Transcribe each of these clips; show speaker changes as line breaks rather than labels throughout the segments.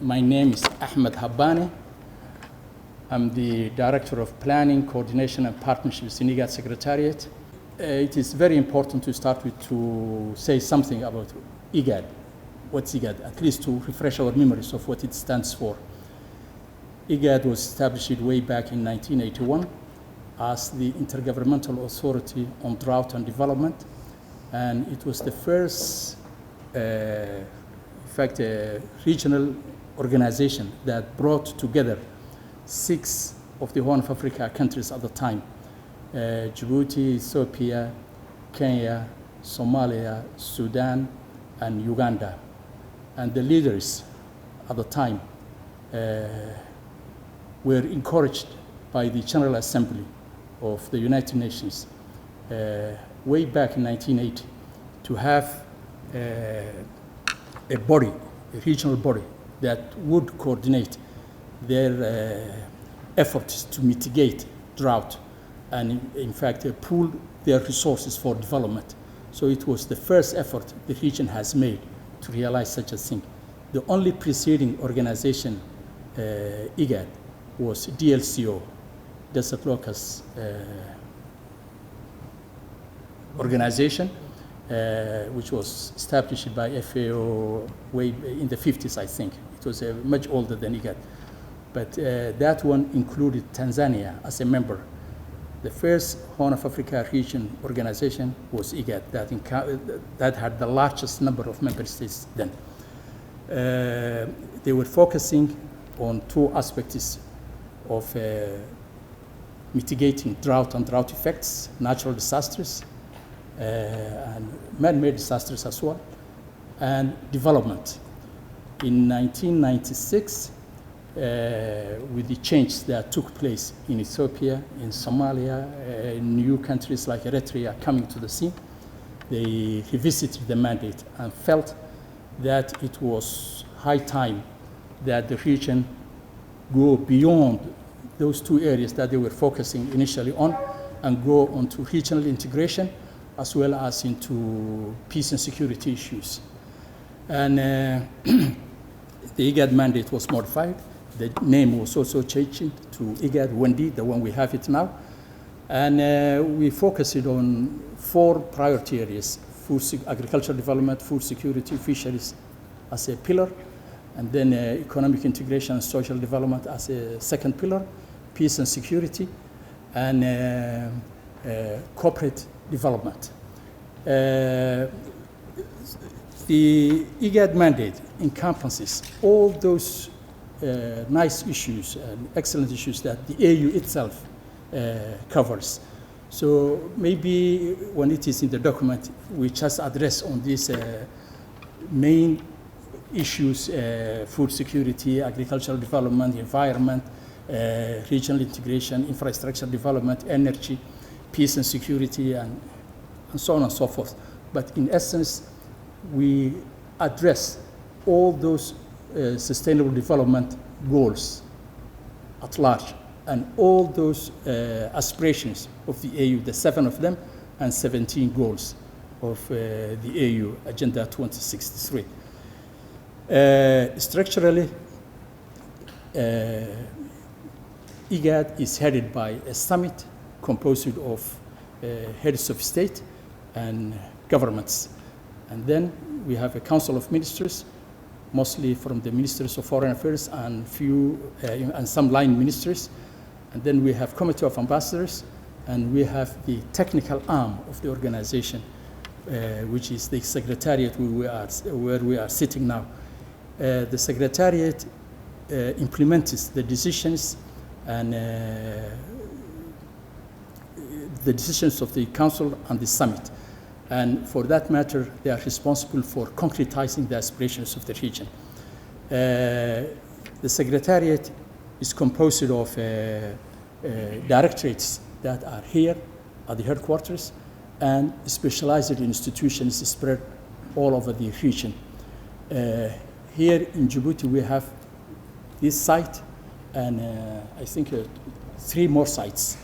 My name is Ahmed Habbani. I'm the Director of Planning, Coordination and Partnerships in IGAD Secretariat. It is very important to start with to say something about IGAD. What's IGAD? At least to refresh our memories of what it stands for. IGAD was established way back in 1981 as the Intergovernmental Authority on Drought and Development, and it was the first regional organization that brought together 6 of the Horn of Africa countries at the time: Djibouti, Ethiopia, Kenya, Somalia, Sudan, and Uganda. And the leaders at the time were encouraged by the General Assembly of the United Nations way back in 1980 to have a body, a regional body, that would coordinate their efforts to mitigate drought and, in fact, pool their resources for development. So it was the first effort the region has made to realize such a thing. The only preceding organization, IGAD, was DLCO, Desert Locust Organization, which was established by FAO way in the 50s, I think. It was much older than IGAD. But that one included Tanzania as a member. The first Horn of Africa region organization was IGAD, that had the largest number of member states then. They were focusing on 2 aspects of mitigating drought and drought effects, natural disasters, and man-made disasters as well, and development. In 1996, with the change that took place in Ethiopia, in Somalia, new countries like Eritrea coming to the scene, they revisited the mandate and felt that it was high time that the region go beyond those 2 areas that they were focusing initially on and go on to regional integration as well as into peace and security issues. And the IGAD mandate was modified. The name was also changed to IGAD Wendy, the one we have it now. And we focused on 4 priority areas: agricultural development, food security, fisheries as a pillar, and then economic integration and social development as a second pillar, peace and security, and corporate development. The IGAD mandate encompasses all those nice issues and excellent issues that the AU itself covers. So maybe when it is in the document, we just address on these main issues: food security, agricultural development, environment, regional integration, infrastructure development, energy, peace and security, and so on and so forth. But in essence, we address all those sustainable development goals at large, and all those aspirations of the AU, the 7 of them, and 17 goals of the AU Agenda 2063. Structurally, IGAD is headed by a summit composed of heads of state and governments. And then we have a council of ministers, mostly from the ministers of foreign affairs and some line ministers. And then we have committee of ambassadors, and we have the technical arm of the organization, which is the secretariat where we are sitting now. The secretariat implements the decisions and the decisions of the council and the summit. And for that matter, they are responsible for concretizing the aspirations of the region. The secretariat is composed of directorates that are here at the headquarters and specialized institutions spread all over the region. Here in Djibouti, we have this site and I think 3 more sites,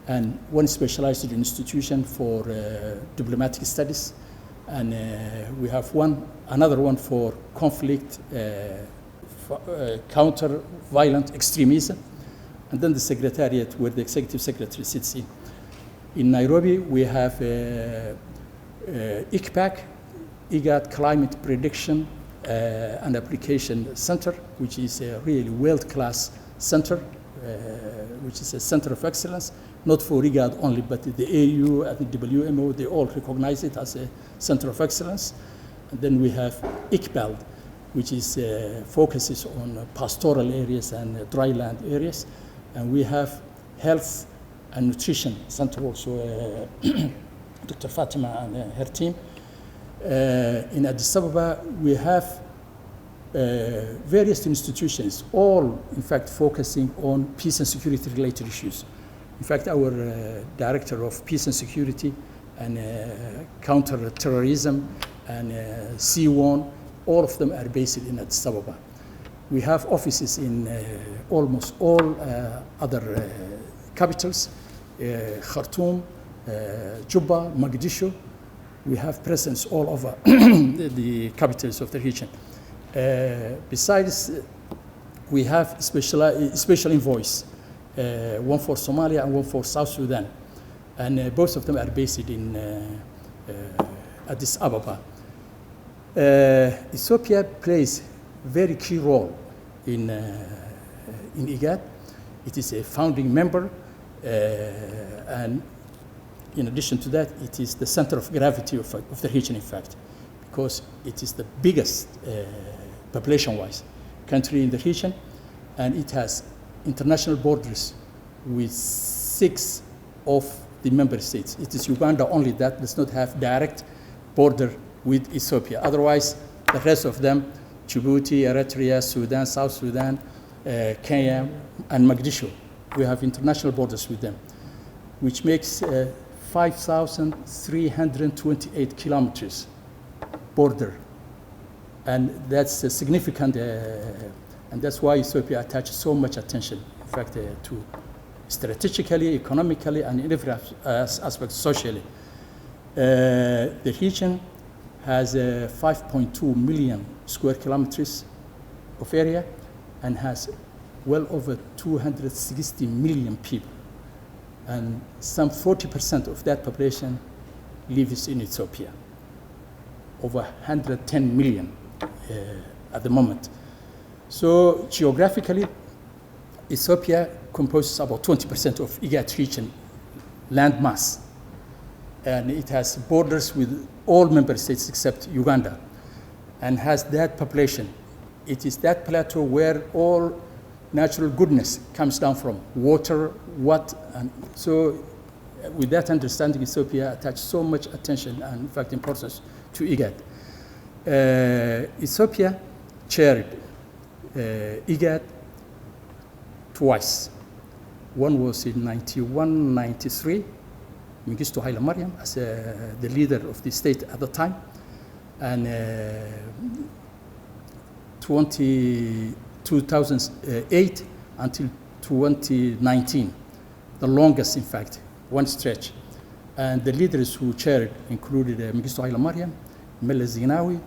and 1 specialized institution for diplomatic studies, and we have another one for conflict counter violent extremism, and then the secretariat where the executive secretary sits in. In Nairobi, we have ICPAC, IGAD Climate Prediction and Application Center, which is a really world-class center, which is a center of excellence, not for IGAD only, but the AU and the WMO, they all recognize it as a center of excellence. And then we have ICBALD, which is focuses on pastoral areas and dryland areas. And we have health and nutrition center also, Dr. Fatima and her team. In Addis Ababa, we have various institutions, all in fact focusing on peace and security related issues. In fact, our director of peace and security and counter-terrorism and C1, all of them are based in Addis Ababa. We have offices in almost all other capitals, Khartoum, Juba, Mogadishu. We have presence all over the capitals of the region. Besides, we have special envoys, one for Somalia and one for South Sudan. And both of them are based in Addis Ababa. Ethiopia plays a very key role in IGAD. It is a founding member, and in addition to that, it is the center of gravity of the region, in fact, because it is the biggest population-wise country in the region, and it has international borders with 6 of the member states. It is Uganda only that does not have direct border with Ethiopia. Otherwise, the rest of them, Djibouti, Eritrea, Sudan, South Sudan, Kenya, and Mogadishu, we have international borders with them, which makes 5,328 kilometers border. And that's a significant, and that's why Ethiopia attaches so much attention, in fact, to strategically, economically, and in every aspect socially. The region has 5.2 million square kilometers of area and has well over 260 million people. And some 40% of that population lives in Ethiopia, over 110 million at the moment. So geographically, Ethiopia composes about 20% of IGAD region land mass. And it has borders with all member states except Uganda, and has that population. It is that plateau where all natural goodness comes down from, water, and so with that understanding, Ethiopia attached so much attention and, in fact, importance to IGAD. Ethiopia chaired IGAD twice. One was in 91-93, Mengistu Haile Mariam as the leader of the state at the time, and 2008 until 2019, the longest, in fact, one stretch. And the leaders who chaired included Mengistu Haile Mariam, Meles Zenawi,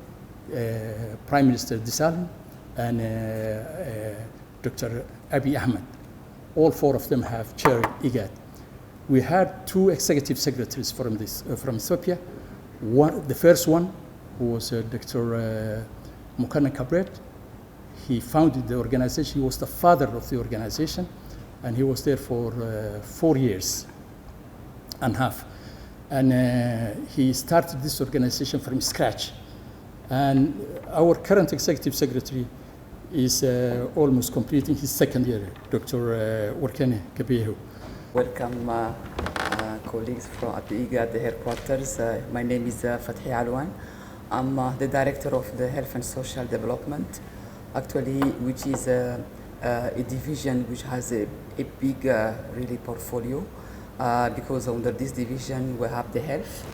Prime Minister Desalegn, and Dr. Abiy Ahmed. All 4 of them have chaired IGAD. We had 2 executive secretaries from Ethiopia. The first one was Dr. Mukanna Kabret. He founded the organization. He was the father of the organization, and he was there for 4 years and a half. And he started this organization from scratch. And our current executive secretary is almost completing his 2nd year, Dr. Warkane Kabehu.
Welcome, colleagues from IGAD, the headquarters. My name is Fathi Alwan. I'm the director of the Health and Social Development, actually, which is a division which has a big, really portfolio, because under this division we have the health,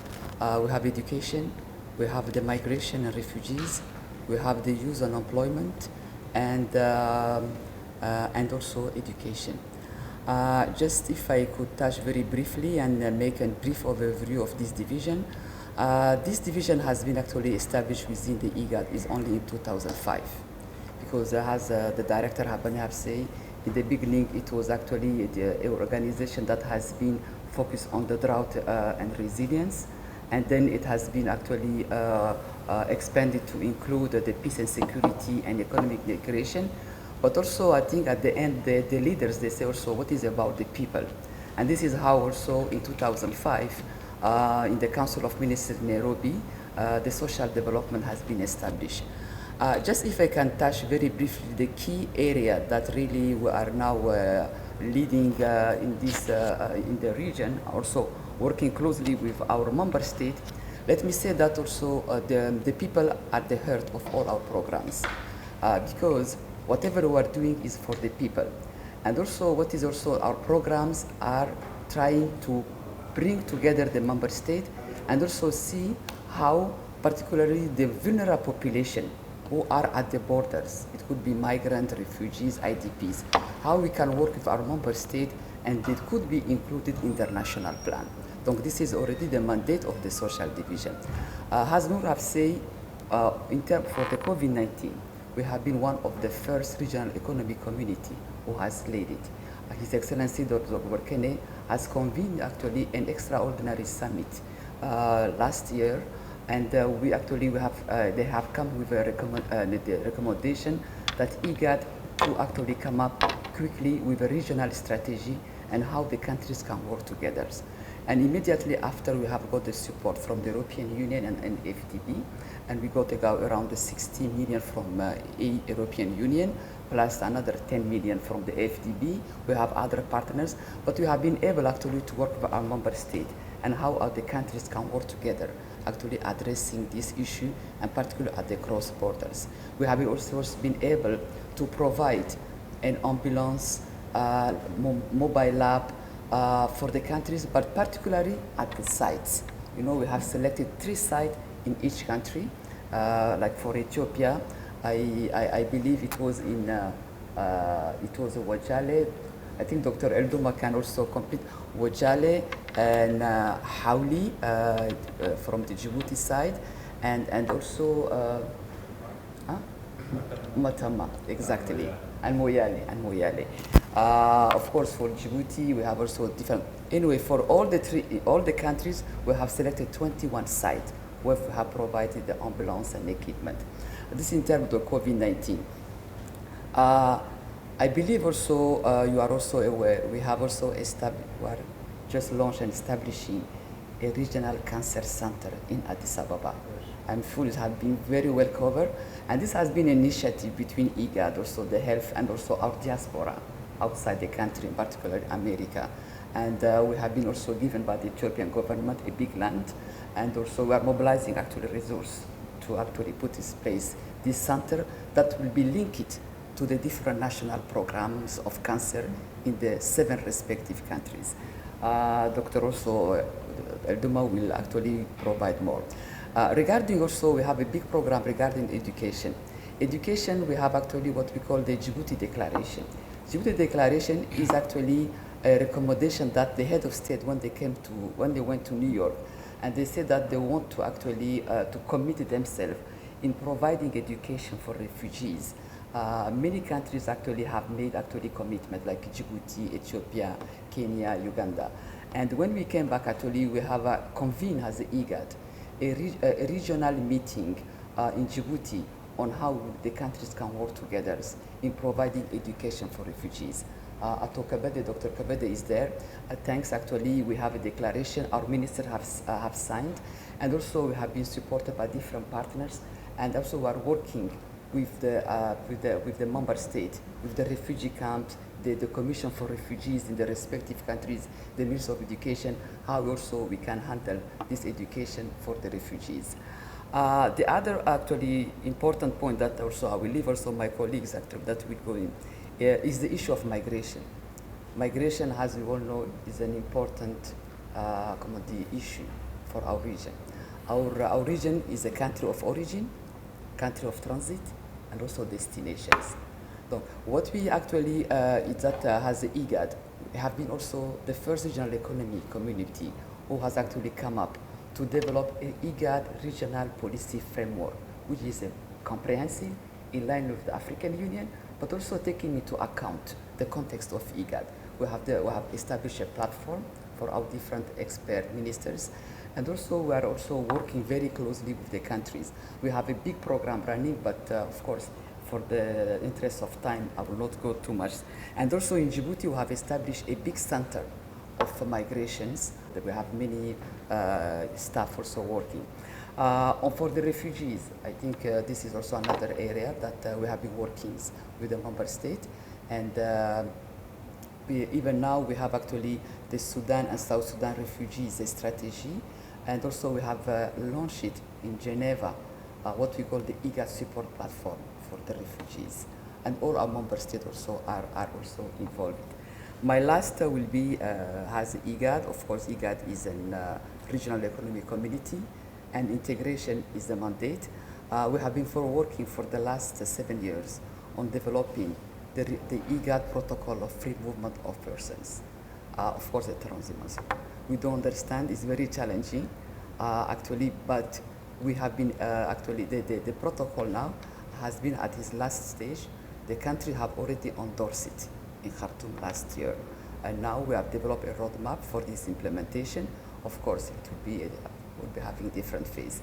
we have education, we have the migration and refugees, we have the youth and employment, and also education. Just if I could touch very briefly and make a brief overview of this division. This division has been actually established within the IGAD is only in 2005, because as the director Habani have said, in the beginning it was actually the organization that has been focused on the drought and resilience, and then it has been actually expanded to include the peace and security and economic integration. But also I think at the end the leaders, they say also what is about the people. And this is how also in 2005 in the Council of Ministers in Nairobi, the social development has been established. Just if I can touch very briefly the key area that really we are now leading in this in the region, also working closely with our member state. Let me say that also the people are the heart of all our programs, because whatever we are doing is for the people. And also what is also our programs are trying to bring together the member state and also see how particularly the vulnerable population who are at the borders, it could be migrants, refugees, IDPs, how we can work with our member state and it could be included in their national plan. So this is already the mandate of the social division. As Noor have said, in terms for the COVID-19, we have been one of the first regional economic community who has led it. His Excellency Dr. Burkene has convened actually an extraordinary summit last year, and we have they have come with a the recommendation that IGAD to actually come up quickly with a regional strategy and how the countries can work together. And immediately after, we have got the support from the European Union and FDB, and we got around 60 million from European Union, plus another 10 million from the FDB. We have other partners, but we have been able actually to work with our member state and how the countries can work together, actually addressing this issue, and particularly at the cross borders. We have also been able to provide an ambulance, mobile lab, for the countries, but particularly at the sites. You know, we have selected 3 sites in each country. Like for Ethiopia, I believe it was in Wajale. I think Dr. Elduma can also complete Wajale and Hauli from the Djibouti side, and also Matama, exactly, and Moyale. Of course, for Djibouti, we have also different. Anyway, for all the countries, we have selected 21 sites where we have provided the ambulance and equipment. This in terms of COVID-19. I believe also you are also aware we have also just launched and establishing a regional cancer center in Addis Ababa. I'm sure it has been very well covered, and this has been an initiative between IGAD, also the health, and also our diaspora outside the country, in particular America. And we have been also given by the Ethiopian government a big land, and also we are mobilizing actually resources to actually put in place this center that will be linked to the different national programs of cancer in the 7 respective countries. Dr. also Elduma will actually provide more. Regarding also, we have a big program regarding education. Education, we have actually what we call the Djibouti Declaration. Djibouti Declaration is actually a recommendation that the head of state, when they went to New York, and they said that they want to actually to commit themselves in providing education for refugees. Many countries actually have made commitment, like Djibouti, Ethiopia, Kenya, Uganda. And when we came back, actually, we have convened as the IGAD a regional meeting in Djibouti on how the countries can work together in providing education for refugees. Ato Kabede, Dr. Kabede is there. Thanks, actually, we have a declaration our ministers have signed, and also we have been supported by different partners, and also we are working with the member state, with the refugee camps, the Commission for Refugees in the respective countries, the Ministry of Education, how also we can handle this education for the refugees. The other actually important point that also I will leave also my colleagues actually that will go in is the issue of migration. Migration, as we all know, is an important commodity issue for our region. Our region is a country of origin, country of transit, and also destinations. So what we actually is that has the IGAD, we have been also the first regional economy community who has actually come up to develop an IGAD regional policy framework, which is a comprehensive, in line with the African Union, but also taking into account the context of IGAD. We have established a platform for our different expert ministers, and also we are also working very closely with the countries. We have a big program running, but of course, for the interest of time, I will not go too much. And also in Djibouti, we have established a big center of migrations. We have many staff also working. For the refugees, I think this is also another area that we have been working with the member state. And even now we have actually the Sudan and South Sudan refugees strategy. And also we have launched it in Geneva, what we call the IGAD support platform for the refugees. And all our member states also are also involved. My last will be has IGAD. Of course, IGAD is a regional economic community, and integration is the mandate. We have been working for the last 7 years on developing the IGAD protocol of free movement of persons. Of course, the transhumance. We don't understand, it's very challenging, actually, but we have been, actually, the protocol now has been at its last stage. The country have already endorsed it in Khartoum last year. And now we have developed a roadmap for this implementation. Of course, it will be having different phase.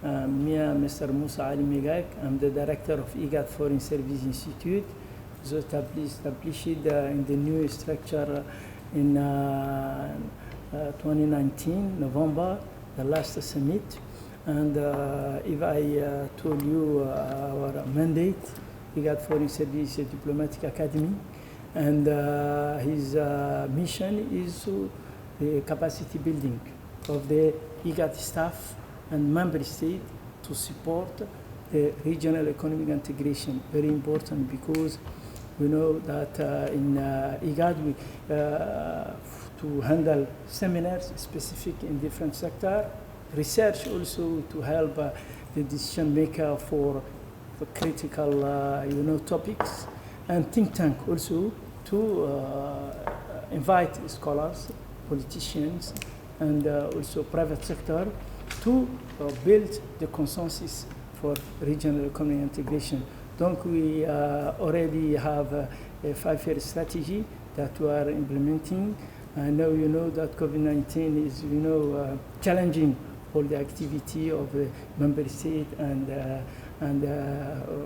Me, Mr. Moussa Ali Megak, I'm the director of IGAD Foreign Service Institute. It was established in the new structure in 2019, November, the last summit. And if I told you our mandate, IGAD Foreign Service Diplomatic Academy, and his mission is the capacity building of the IGAD staff and member state to support the regional economic integration. Very important, because we know that in IGAD we to handle seminars specific in different sectors, research also to help the decision maker for critical topics, and think tank also to invite scholars, politicians, and also private sector to build the consensus for regional economic integration. Donc we already have a 5-year strategy that we are implementing. I know you know that COVID-19 is challenging all the activity of the member state and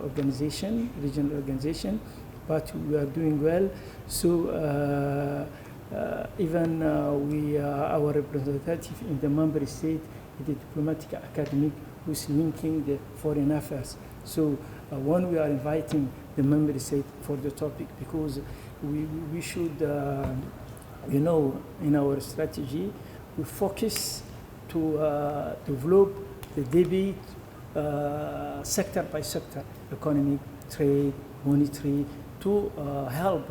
organization, regional organization, but we are doing well. So even our representative in the member state, the diplomatic academic, who's linking the foreign affairs. So when we are inviting the member state for the topic, because we should, in our strategy, we focus to develop the debate sector by sector, economic, trade, monetary, to help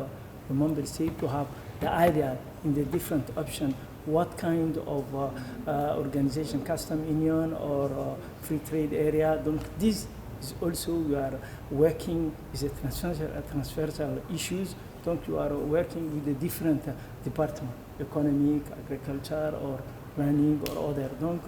the member state to have the idea in the different options, what kind of organization, custom union or free trade area. Donc this is also, we are working is a transversal issues. Donc you are working with the different departments, economic, agriculture, or planning, or other. Donc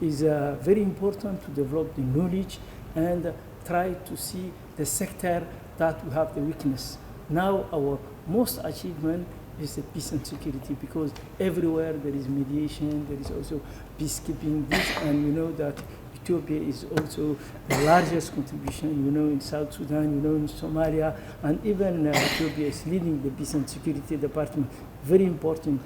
is very important to develop the knowledge and try to see the sector that we have the weakness. Now our most achievement is the peace and security, because everywhere there is mediation, there is also peacekeeping. And you know that Ethiopia is also the largest contribution, in South Sudan, in Somalia, and even Ethiopia is leading the peace and security department. Very important,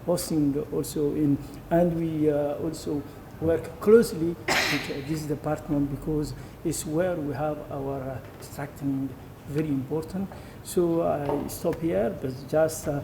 hosting also in, and we also work closely with this department, because it's where we have our strengthening, very important. So I stop here, but just to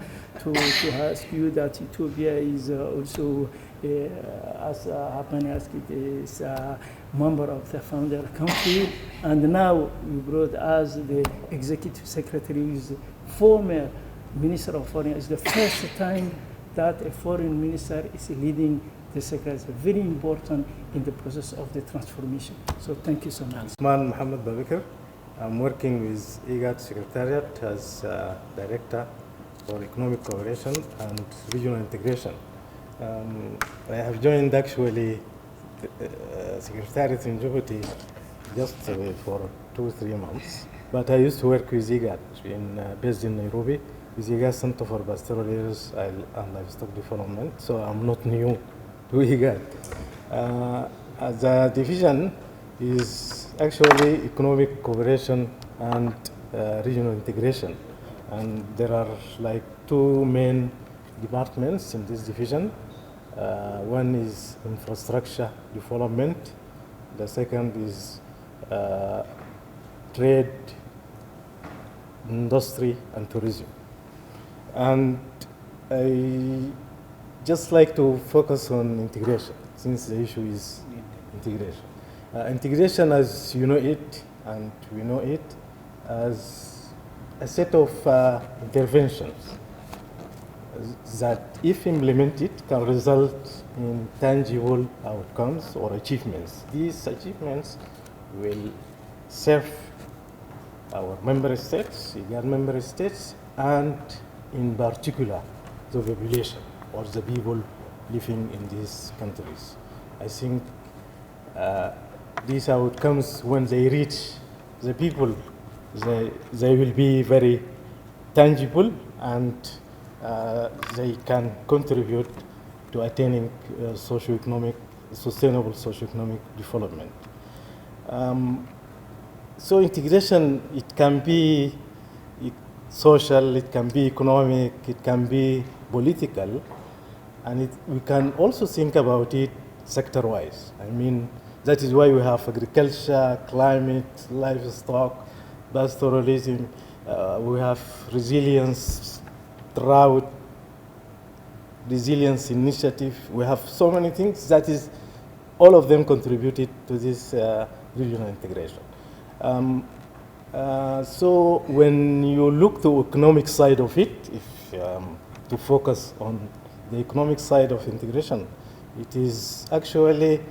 ask you that Ethiopia is also, as Hapani asked, it is a member of the founder country, and now we brought as the executive secretary, who is the former minister of foreign. It's the first time that a foreign minister is leading the secretary. It's very important in the process of the transformation. So thank you so much.
Usman Mohammed Babakar. I'm working with IGAD Secretariat as Director for Economic Cooperation and Regional Integration. I have joined actually Secretariat in Djibouti just for 2-3 months. But I used to work with IGAD, based in Nairobi, with IGAD Center for Pastoral Areas and Livestock Development. So I'm not new to IGAD. The division is actually economic cooperation and regional integration. And there are like two main departments in this division. One is infrastructure development. The second is trade, industry, and tourism. And I just like to focus on integration, since the issue is integration. Integration, as you know it, and we know it, as a set of interventions that, if implemented, can result in tangible outcomes or achievements. These achievements will serve our member states, IGAD member states, and in particular, the population or the people living in these countries. I think these outcomes, when they reach the people, they will be very tangible, and they can contribute to attaining sustainable socioeconomic development. So integration, it can be social, it can be economic, it can be political, and we can also think about it sector-wise. I mean, that is why we have agriculture, climate, livestock, pastoralism, we have resilience, drought, resilience initiative. We have so many things that is, all of them contributed to this regional integration. So when you look to economic side of it, if to focus on the economic side of integration, it is actually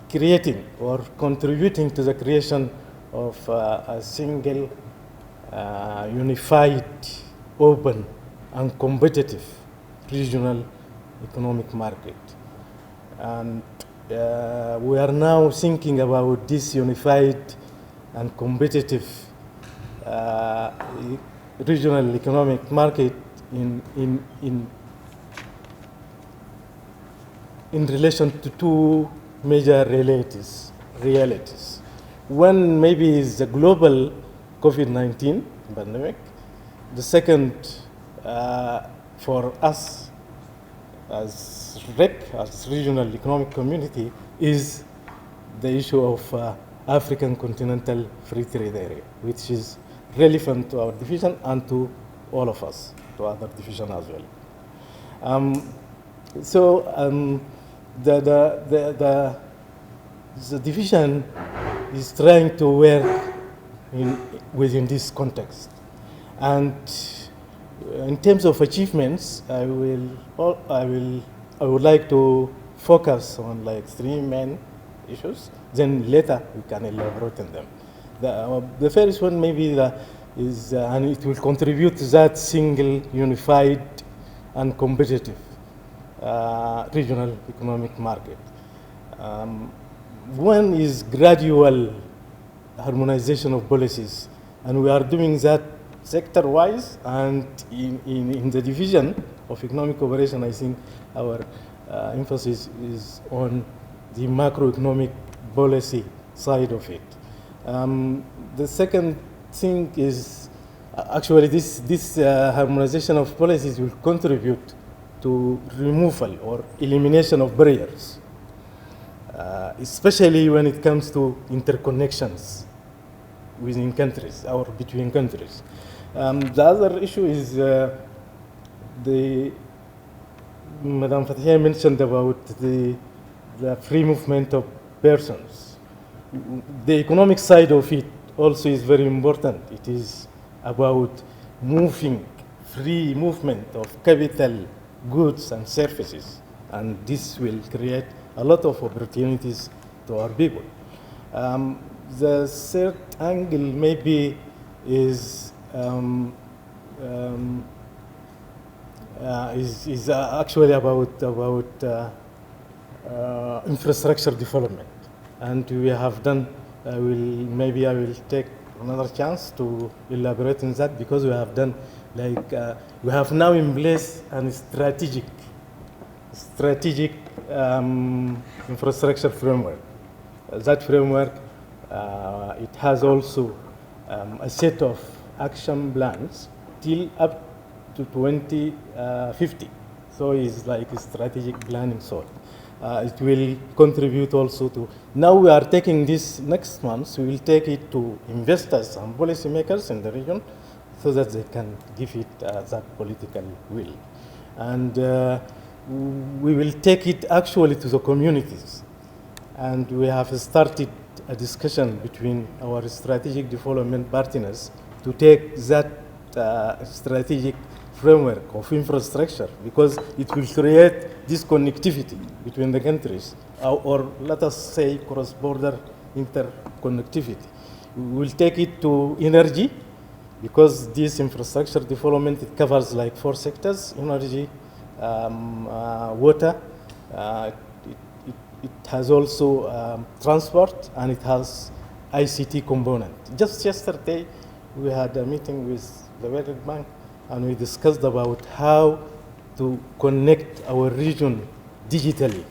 creating or contributing to the creation of a single, unified, open, and competitive regional economic market. And we are now thinking about this unified and competitive regional economic market in relation to two major realities. One maybe is the global COVID-19 pandemic. The second, for us as REC, as regional economic community, is the issue of African Continental Free Trade Area, which is relevant to our division and to all of us, to other divisions as well. The division is trying to work within this context. And in terms of achievements, I would like to focus on like three main issues. Then later we can elaborate on them. The first one maybe is, and it will contribute to that single, unified, and competitive regional economic market. One is gradual harmonization of policies, and we are doing that sector-wise, and in the division of economic cooperation, I think our emphasis is on the macroeconomic policy side of it. The second thing is actually this harmonization of policies will contribute to removal or elimination of barriers, especially when it comes to interconnections within countries or between countries. The other issue is Madam Fathia mentioned about the free movement of persons. The economic side of it also is very important. It is about free movement of capital, goods, and services. And this will create a lot of opportunities to our people. The third angle maybe is actually about infrastructure development. and we have done, maybe I will take another chance to elaborate on that, because we have done, we have now in place a strategic infrastructure framework. That framework, it has also a set of action plans till up to 2050. So it's like a strategic planning sort. It will contribute also to, now we are taking this next month, we will take it to investors and policymakers in the region so that they can give it that political will. And we will take it actually to the communities. And we have started a discussion between our strategic development partners to take that strategic framework of infrastructure, because it will create this connectivity between the countries, or let us say cross-border interconnectivity. We will take it to energy, because this infrastructure development, it covers like 4 sectors: energy, water, it has also transport, and it has ICT component. Just yesterday, we had a meeting with the World Bank, and we discussed about how to connect our region digitally.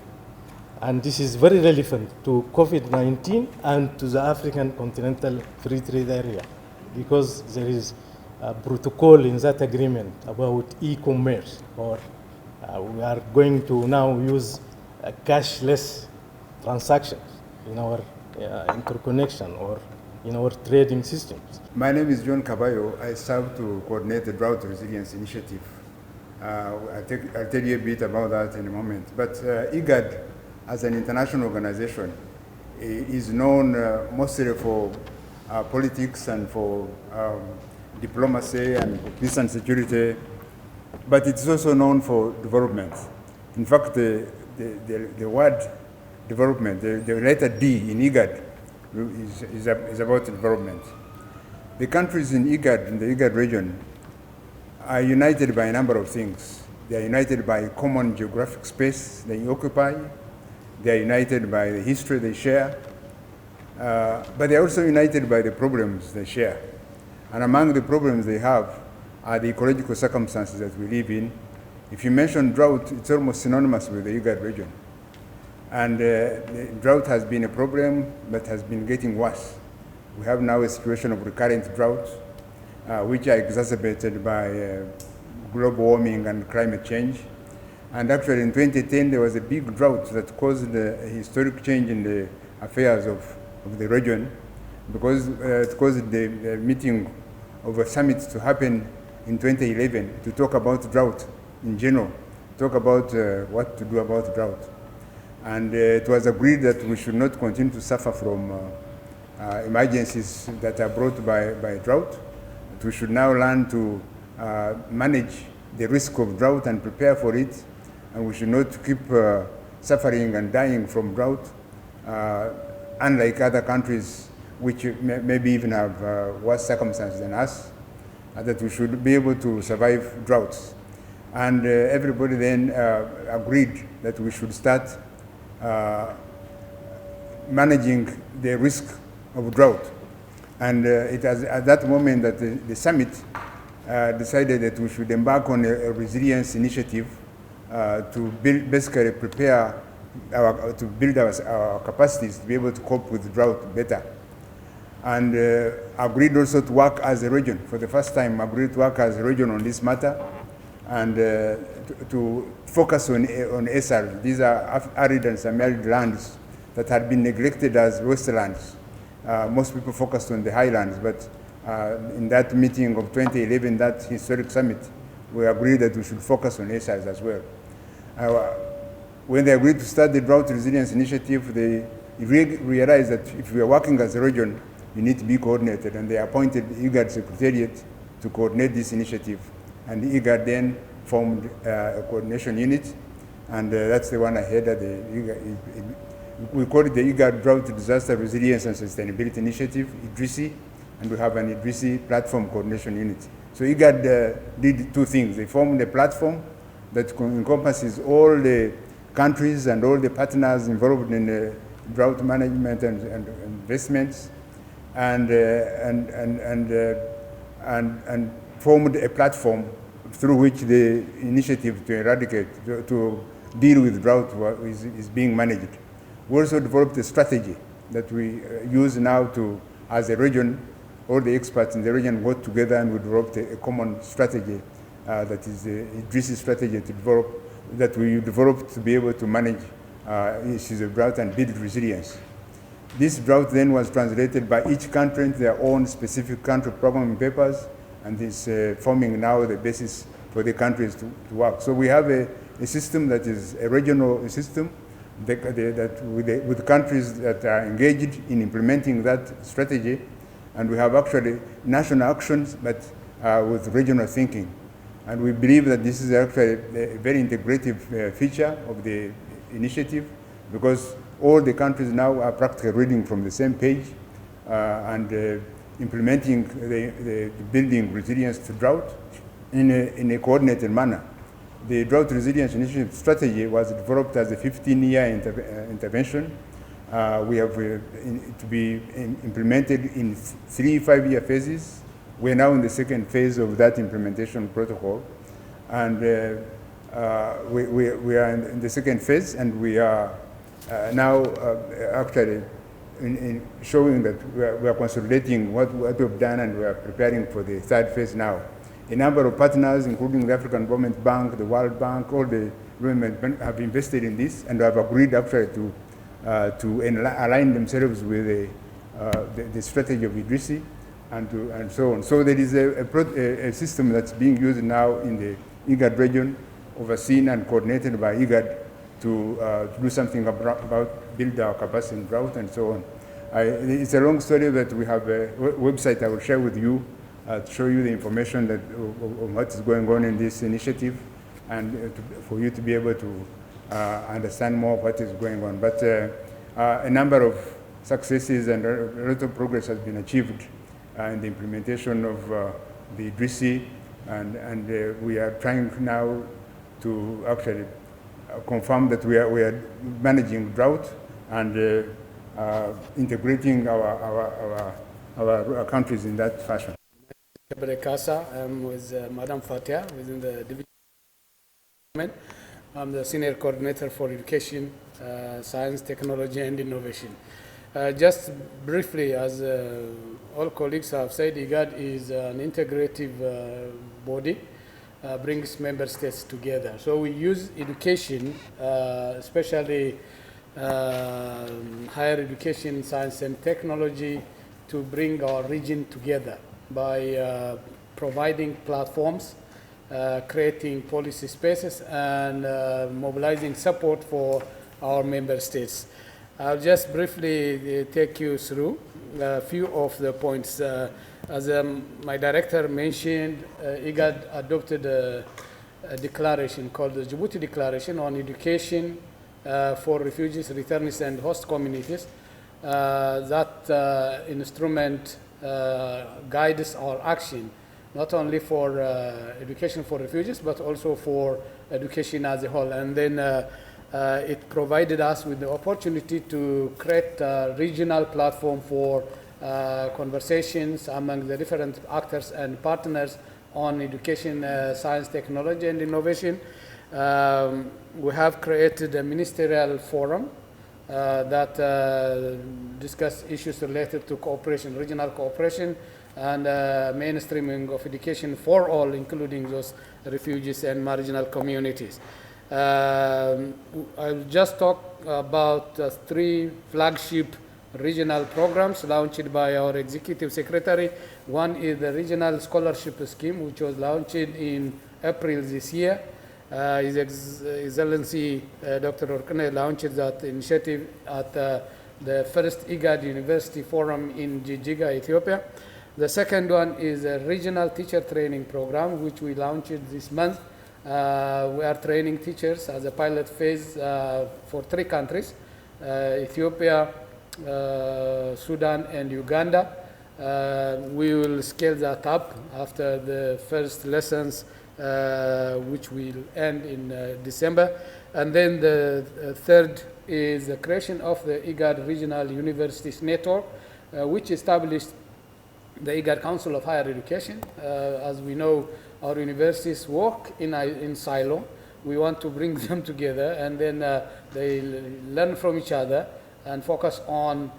And this is very relevant to COVID-19 and to the African Continental Free Trade Area, because there is a protocol in that agreement about e-commerce, or we are going to now use cashless transactions in our interconnection or in our trading systems.
My name is John Caballo. I serve to coordinate the Drought Resilience Initiative. I'll tell you a bit about that in a moment. But IGAD, as an international organization, is known mostly for politics and for diplomacy and peace and security, but it's also known for development. In fact, the word development, the letter D in IGAD, is about development. The countries in IGAD, in the IGAD region, are united by a number of things. They are united by common geographic space they occupy. They are united by the history they share. But they are also united by the problems they share. And among the problems they have are the ecological circumstances that we live in. If you mention drought, it's almost synonymous with the IGAD region. And the drought has been a problem that has been getting worse. We have now a situation of recurrent drought, which are exacerbated by global warming and climate change. And actually in 2010, there was a big drought that caused a historic change in the affairs of the region, because it caused the meeting of a summit to happen in 2011 to talk about drought in general, talk about what to do about drought. And it was agreed that we should not continue to suffer from emergencies that are brought by drought. We should now learn to manage the risk of drought and prepare for it. And we should not keep suffering and dying from drought, unlike other countries which maybe even have worse circumstances than us, that we should be able to survive droughts. And everybody then agreed that we should start managing the risk of drought. And it was at that moment that the summit decided that we should embark on a resilience initiative to basically prepare to build our capacities to be able to cope with drought better. And agreed also to work as a region. For the first time, agreed to work as a region on this matter, and to focus on SR. These are arid and semi-arid lands that had been neglected as wastelands. Most people focused on the highlands, but in that meeting of 2011, that historic summit, we agreed that we should focus on SRs as well. When they agreed to start the Drought Resilience Initiative, they realized that if we are working as a region, you need to be coordinated, and they appointed IGAD Secretariat to coordinate this initiative. And the IGAD then formed a coordination unit, and that's the one I headed. We call it the IGAD Drought Disaster Resilience and Sustainability Initiative, IDRISI, and we have an IDRISI Platform Coordination Unit. So IGAD did two things. They formed a platform that encompasses all the countries and all the partners involved in drought management and investments, and formed a platform through which the initiative to eradicate, to deal with drought is being managed. We also developed a strategy that we use now to, as a region, all the experts in the region work together and we developed a common strategy that is the Idrisi strategy to develop, that we developed to be able to manage issues of drought and build resilience. This drought then was translated by each country into their own specific country programming papers, and is forming now the basis for the countries to work. So we have a system that is a regional system with countries that are engaged in implementing that strategy, and we have actually national actions, but with regional thinking. And we believe that this is actually a very integrative feature of the initiative, because all the countries now are practically reading from the same page and implementing the building resilience to drought in a coordinated manner. The Drought Resilience Initiative strategy was developed as a 15-year intervention. We have to be implemented in 3 5-year phases. We're now in the second phase of that implementation protocol. And we are in the second phase, and we are now actually in showing that we are consolidating what we've done, and we are preparing for the third phase now. A number of partners, including the African Development Bank, the World Bank, all the development have invested in this, and have agreed actually to align themselves with the strategy of Idrisi and so on. So there is a system that's being used now in the IGAD region, overseen and coordinated by IGAD to do something about build our capacity in drought and so on. It's a long story, but we have a website I will share with you to show you the information that on what is going on in this initiative, and for you to be able to understand more what is going on. But a number of successes and a lot of progress has been achieved in the implementation of the Idrisi, and we are trying now to actually confirm that we are managing drought and integrating our countries in that fashion.
I'm with Madam Fatia within the Develeopment. I'm the Senior Coordinator for Education, Science, Technology and Innovation. Just briefly, as all colleagues have said, IGAD is an integrative body, brings member states together. So we use education, especially higher education, science and technology, to bring our region together by providing platforms, creating policy spaces, and mobilizing support for our member states. I'll just briefly take you through a few of the points. As my director mentioned, IGAD adopted a declaration called the Djibouti Declaration on Education for Refugees, Returnees and Host Communities. That instrument guides our action, not only for education for refugees, but also for education as a whole. And then it provided us with the opportunity to create a regional platform for conversations among the different actors and partners on education, science, technology, and innovation. We have created a ministerial forum that discuss issues related to cooperation, regional cooperation, and mainstreaming of education for all, including those refugees and marginal communities. I'll just talk about 3 flagship regional programs launched by our executive secretary. One is the regional scholarship scheme, which was launched in April this year. His Excellency Dr. Orkane launched that initiative at the first IGAD University Forum in Jijiga, Ethiopia. The second one is a regional teacher training program, which we launched this month. We are training teachers as a pilot phase for 3 countries, Ethiopia, Sudan, and Uganda. We will scale that up after the first lessons, which will end in December. And then the third is the creation of the IGAD Regional Universities Network, which established the IGAD Council of Higher Education. As we know, our universities work in silo. We want to bring them together, and then they learn from each other and focus on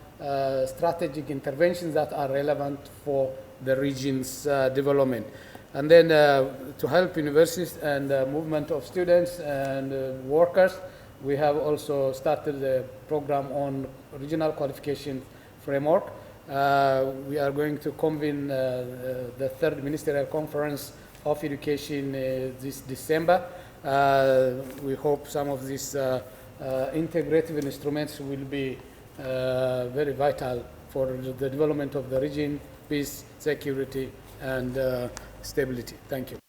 strategic interventions that are relevant for the region's development. And then to help universities and movement of students and workers, we have also started a program on regional qualification framework. We are going to convene the third ministerial conference of education this December. We hope some of these integrative instruments will be very vital for the development of the region, peace, security, and stability. Thank you.